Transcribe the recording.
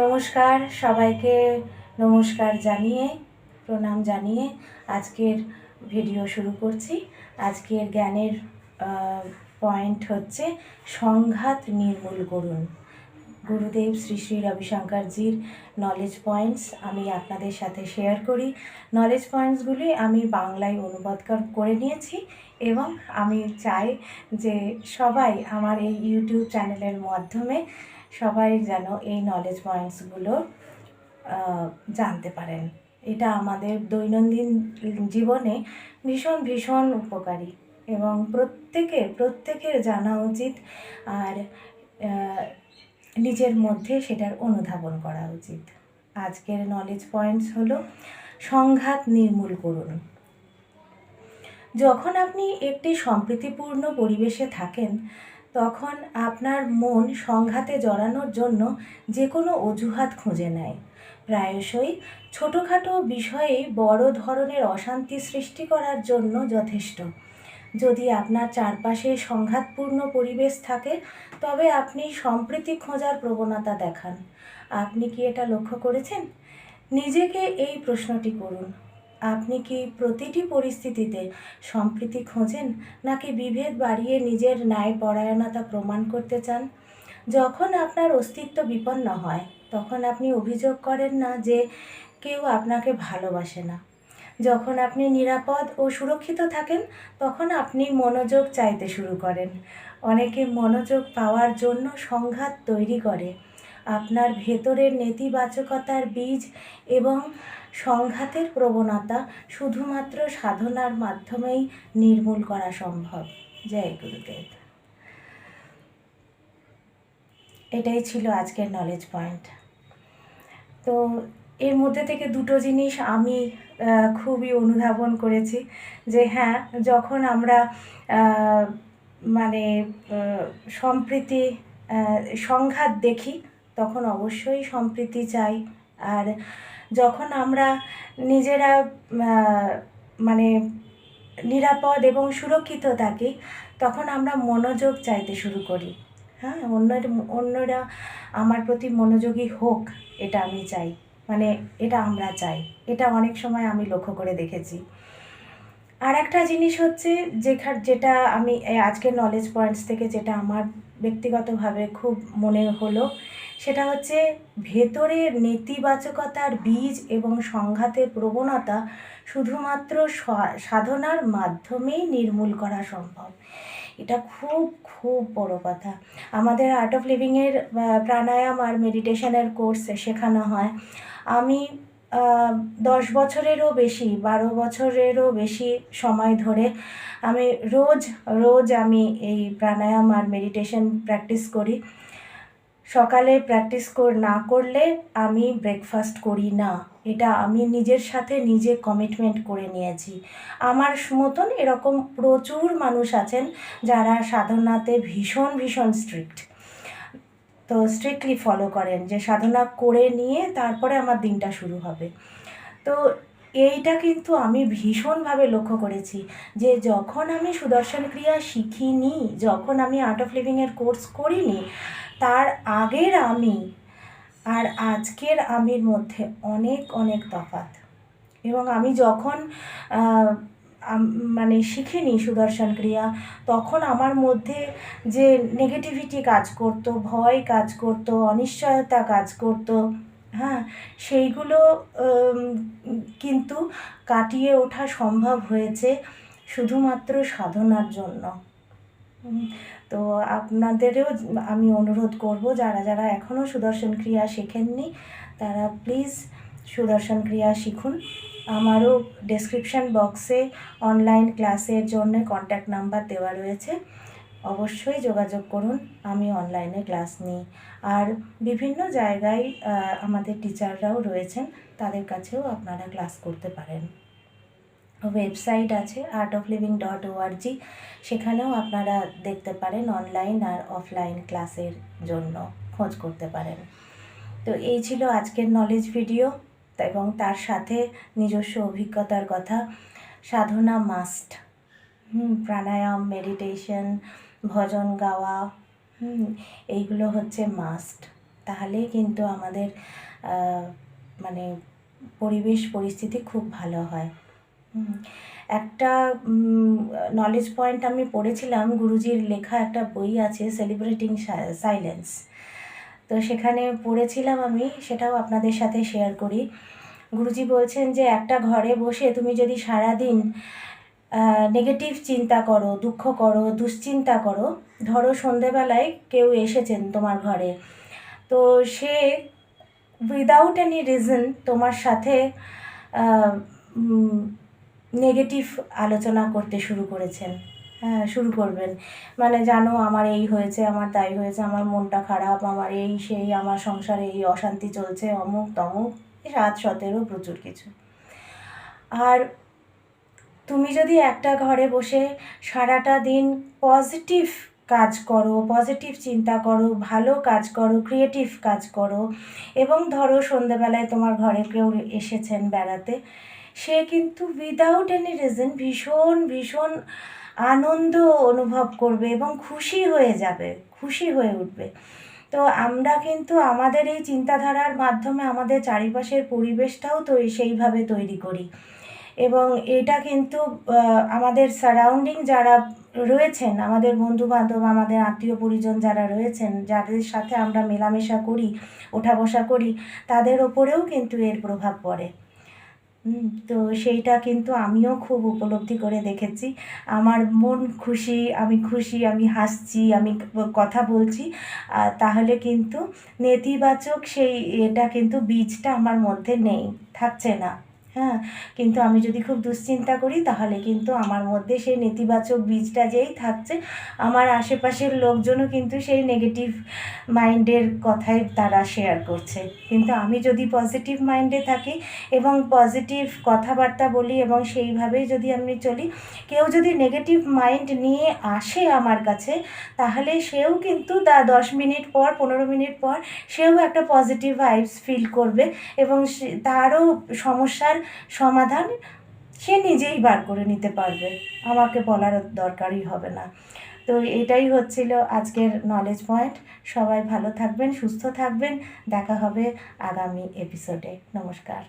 নমস্কার সবাইকে, নমস্কার জানিয়ে প্রণাম জানিয়ে আজকের ভিডিও শুরু করছি। আজকের জ্ঞানের পয়েন্ট হচ্ছে সংঘাত নির্মূল করুন। গুরুদেব শ্রী শ্রী রবিশঙ্করজির নলেজ পয়েন্টস আমি আপনাদের সাথে শেয়ার করি। নলেজ পয়েন্টসগুলি আমি বাংলায় অনুবাদ করে নিয়েছি এবং আমি চাই যে সবাই আমার এই ইউটিউব চ্যানেলের মাধ্যমে সবাই যেন এই নলেজ পয়েন্টসগুলো জানতে পারেন। এটা আমাদের দৈনন্দিন জীবনে ভীষণ ভীষণ উপকারী এবং প্রত্যেকের জানা উচিত আর নিজের মধ্যে সেটার অনুধাবন করা উচিত। আজকের নলেজ পয়েন্টস হলো সংঘাত নির্মূল করুন। যখন আপনি একটি সম্প্রীতিপূর্ণ পরিবেশে থাকেন তখন আপনার মন সংঘাতে জড়ানোর জন্য যে কোনো অজুহাত খুঁজে নেয়। প্রায়শই ছোটোখাটো বিষয়ে বড় ধরনের অশান্তি সৃষ্টি করার জন্য যথেষ্ট। যদি আপনার চারপাশে সংঘাতপূর্ণ পরিবেশ থাকে তবে আপনি সম্প্রীতি খোঁজার প্রবণতা দেখান। আপনি কি এটা লক্ষ্য করেছেন? নিজেকে এই প্রশ্নটি করুন। আপনি কি প্রতিটি পরিস্থিতিতে সম্প্রীতি খোঁজেন নাকি বিভেদ বাড়িয়ে নিজের ন্যায়পরায়ণতা প্রমাণ করতে চান? যখন আপনার অস্তিত্ব বিপন্ন হয় তখন আপনি অভিযোগ করেন না যে কেউ আপনাকে ভালোবাসে না। যখন আপনি নিরাপদ ও সুরক্ষিত থাকেন তখন আপনি মনোযোগ চাইতে শুরু করেন। অনেকে মনোযোগ পাওয়ার জন্য সংঘাত তৈরি করে। আপনার ভেতরের নেতিবাচকতার বীজ এবং সংঘাতের প্রবণতা শুধুমাত্র সাধনার মাধ্যমেই নির্মূল করা সম্ভব। জয় গুরুদেব। এটাই ছিল আজকের নলেজ পয়েন্ট। তো এর মধ্যে থেকে দুটো জিনিস আমি খুবই অনুধাবন করেছি যে হ্যাঁ, যখন আমরা মানে সম্প্রীতি সংঘাত দেখি তখন অবশ্যই সম্প্রীতি চাই। আর যখন আমরা নিজেরা মানে নিরাপদ এবং সুরক্ষিত থাকি তখন আমরা মনোযোগ চাইতে শুরু করি। হ্যাঁ, অন্যরা আমার প্রতি মনোযোগী হোক এটা আমি চাই, মানে এটা আমরা চাই। এটা অনেক সময় আমি লক্ষ্য করে দেখেছি। আর একটা জিনিস হচ্ছে যেটা আমি আজকের নলেজ পয়েন্টস থেকে যেটা আমার ব্যক্তিগতভাবে খুব মনে হলো সেটা হচ্ছে ভেতরের নেতিবাচকতার বীজ এবং সংঘাতের প্রবণতা শুধুমাত্র সাধনার মাধ্যমেই নির্মূল করা সম্ভব। এটা খুব খুব বড় কথা। আমাদের আর্ট অফ লিভিংয়ের প্রাণায়াম আর মেডিটেশনের কোর্সে শেখানো হয়। আমি 10 বছরেরও বেশি, 12 বছরেরও বেশি সময় ধরে আমি রোজ আমি এই প্রাণায়াম আর মেডিটেশন প্র্যাকটিস করি। সকালে প্র্যাকটিস না করলে আমি ব্রেকফাস্ট করি না। এটা আমি নিজের সাথে নিজে কমিটমেন্ট করে নিয়েছি। আমার মতন এরকম প্রচুর মানুষ আছেন যারা সাধনাতে ভীষণ ভীষণ স্ট্রিক্ট, তো স্ট্রিক্টলি ফলো করেন যে সাধনা করে নিয়ে তারপরে আমার দিনটা শুরু হবে। তো এইটা কিন্তু আমি ভীষণভাবে লক্ষ্য করেছি যে যখন আমি সুদর্শন ক্রিয়া শিখিনি, যখন আমি আর্ট অফ লিভিংয়ের কোর্স করিনি, তার আগের আমি আর আজকের আমির মধ্যে অনেক অনেক তফাৎ। এবং আমি যখন মানে শিখিনি সুদর্শন ক্রিয়া তখন আমার মধ্যে যে নেগেটিভিটি কাজ করতো, ভয় কাজ করতো, অনিশ্চয়তা কাজ করতো, হ্যাঁ, সেইগুলো কিন্তু কাটিয়ে ওঠা সম্ভব হয়েছে শুধুমাত্র সাধনার জন্য। তো আপনাদেরও আমি অনুরোধ করব যারা যারা এখনও সুদর্শন ক্রিয়া শেখেননি তারা প্লিজ সুদর্শন ক্রিয়া শিখুন। আমারও ডেসক্রিপশান বক্সে অনলাইন ক্লাসের জন্য কন্ট্যাক্ট নাম্বার দেওয়া রয়েছে, অবশ্যই যোগাযোগ করুন। আমি অনলাইনে ক্লাস নিই আর বিভিন্ন জায়গায় আমাদের টিচাররাও রয়েছেন, তাদের কাছেও আপনারা ক্লাস করতে পারেন। ওয়েবসাইট আছে artofliving.org, সেখানেও আপনারা দেখতে পারেন অনলাইন আর অফলাইন ক্লাসের জন্য খোঁজ করতে পারেন। তো এই ছিল আজকের নলেজ ভিডিও এবং তার সাথে নিজস্ব অভিজ্ঞতার কথা। সাধনা মাস্ট, প্রাণায়াম, মেডিটেশন, ভজন গাওয়া, এইগুলো হচ্ছে মাস্ট। তাহলেই কিন্তু আমাদের মানে পরিবেশ পরিস্থিতি খুব ভালো হয়। একটা নলেজ পয়েন্ট আমি পড়েছিলাম, গুরুজির লেখা একটা বই আছে সেলিব্রেটিং সাইলেন্স। তো সেখানে পড়েছিলাম আমি, সেটাও আপনাদের সাথে শেয়ার করি। গুরুজি বলছেন যে একটা ঘরে বসে তুমি যদি সারাদিন নেগেটিভ চিন্তা করো, দুঃখ করো, দুশ্চিন্তা করো, ধরো সন্ধেবেলায় কেউ এসেছেন তোমার ঘরে, তো সে উইদাউট এনি রিজন তোমার সাথে নেগেটিভ আলোচনা করতে শুরু করেছেন, হ্যাঁ শুরু করবেন, মানে জানো আমার এই হয়েছে, আমার তাই হয়েছে, আমার মনটা খারাপ, আমার এই সেই, আমার সংসারে এই অশান্তি চলছে, অমুক তমুক, 7-17 প্রচুর কিছু। আর তুমি যদি একটা ঘরে বসে সারাটা দিন পজিটিভ কাজ করো, পজিটিভ চিন্তা করো, ভালো কাজ করো, ক্রিয়েটিভ কাজ করো, এবং ধরো সন্ধেবেলায় তোমার ঘরে কেউ এসেছেন বেড়াতে, সে কিন্তু উইদাউট এনি রিজন ভীষণ ভীষণ আনন্দ অনুভব করবে এবং খুশি হয়ে যাবে, খুশি হয়ে উঠবে। তো আমরা কিন্তু আমাদের এই চিন্তাধারার মাধ্যমে আমাদের চারিপাশের পরিবেশটাও তো সেইভাবে তৈরি করি, এবং এটা কিন্তু আমাদের সারাউন্ডিং যারা রয়েছেন, আমাদের বন্ধুবান্ধব, আমাদের আত্মীয় পরিজন যারা রয়েছেন, যাদের সাথে আমরা মেলামেশা করি, ওঠা বসা করি, তাদের ওপরেও কিন্তু এর প্রভাব পড়ে। তো সেইটা কিন্তু আমিও খুব উপলব্ধি করে দেখেছি। আমার মন খুশি, আমি খুশি, আমি হাসছি, আমি কথা বলছি, তাহলে কিন্তু নেতিবাচক সেই এটা কিন্তু বীজটা আমার মধ্যে নেই, থাকছে না। হ্যাঁ, কিন্তু আমি যদি খুব দুশ্চিন্তা করি তাহলে কিন্তু আমার মধ্যে সেই নেতিবাচক বীজটা যেই থাকছে, আমার আশেপাশের লোকজনও কিন্তু সেই নেগেটিভ মাইন্ডের কথাই তারা শেয়ার করছে। কিন্তু আমি যদি পজিটিভ মাইন্ডে থাকি এবং পজিটিভ কথাবার্তা বলি এবং সেইভাবেই যদি আমি চলি, কেউ যদি নেগেটিভ মাইন্ড নিয়ে আসে আমার কাছে, তাহলে সেও কিন্তু 10 মিনিট পর, 15 মিনিট পর সেও একটা পজিটিভ ভাইবস ফিল করবে এবং তারও সমস্যার সমাধান সে নিজেই বার করে নিতে পারবে, আমাকে বলার দরকারই হবে না। তো এটাই হচ্ছিল আজকের নলেজ পয়েন্ট। সবাই ভালো থাকবেন, সুস্থ থাকবেন, দেখা হবে আগামী এপিসোডে। নমস্কার।